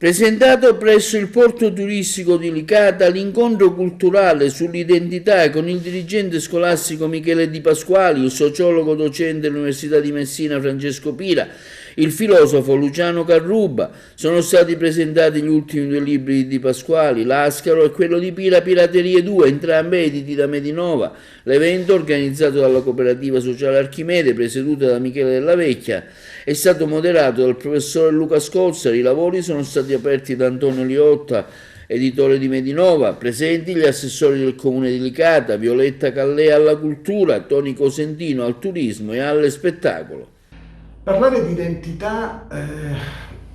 Presentato presso il porto turistico di Licata l'incontro culturale sull'identità con il dirigente scolastico Michele Di Pasquali, il sociologo docente dell'Università di Messina Francesco Pira, il filosofo Luciano Carruba, sono stati presentati gli ultimi due libri di Di Pasquali, L'Ascaro e quello di Pira, Piraterie 2, entrambi editi da Medinova. L'evento, organizzato dalla cooperativa sociale Archimede, presieduta da Michele Della Vecchia, è stato moderato dal professore Luca Scozzari. I lavori sono stati aperti da Antonio Liotta, editore di Medinova, presenti gli assessori del comune di Licata, Violetta Callea alla cultura, Toni Cosentino al turismo e allo spettacolo. Parlare di identità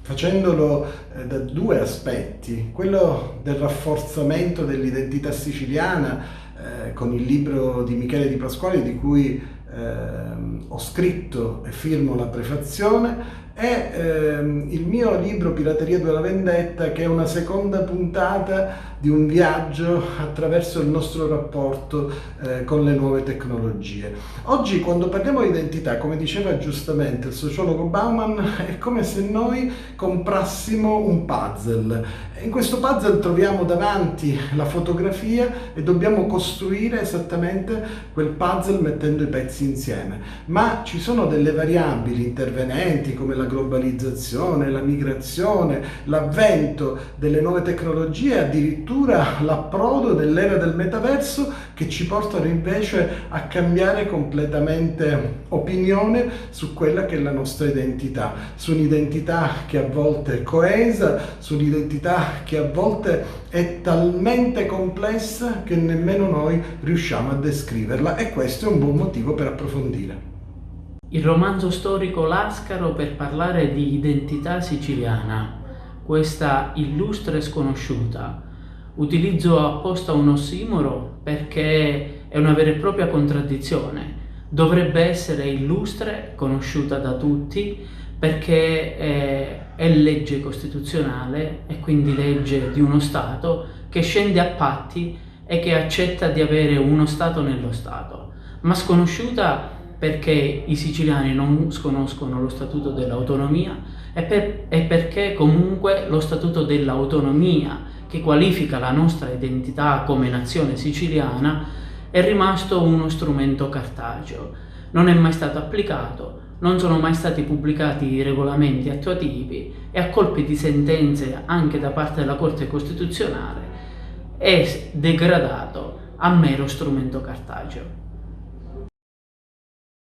facendolo da due aspetti, quello del rafforzamento dell'identità siciliana con il libro di Michele Di Pasquali di cui ho scritto e firmo la prefazione, e il mio libro Pirateria 2 la vendetta, che è una seconda puntata di un viaggio attraverso il nostro rapporto con le nuove tecnologie. Oggi, quando parliamo di identità, come diceva giustamente il sociologo Bauman, è come se noi comprassimo un puzzle. In questo puzzle troviamo davanti la fotografia e dobbiamo costruire esattamente quel puzzle mettendo i pezzi insieme. Ma ci sono delle variabili intervenenti come la globalizzazione, la migrazione, l'avvento delle nuove tecnologie, addirittura l'approdo dell'era del metaverso, che ci portano invece a cambiare completamente opinione su quella che è la nostra identità, su un'identità che a volte è coesa, su un'identità che a volte è talmente complessa che nemmeno noi riusciamo a descriverla, e questo è un buon motivo per approfondire. Il romanzo storico L'Ascaro per parlare di identità siciliana, questa illustre sconosciuta. Utilizzo apposta un ossimoro perché è una vera e propria contraddizione. Dovrebbe essere illustre, conosciuta da tutti, perché è legge costituzionale e quindi legge di uno Stato che scende a patti e che accetta di avere uno Stato nello Stato, ma sconosciuta perché i siciliani non sconoscono lo Statuto dell'autonomia e perché comunque lo Statuto dell'autonomia, che qualifica la nostra identità come nazione siciliana, è rimasto uno strumento cartaceo. Non è mai stato applicato, non sono mai stati pubblicati i regolamenti attuativi e a colpi di sentenze anche da parte della Corte Costituzionale è degradato a mero strumento cartaceo.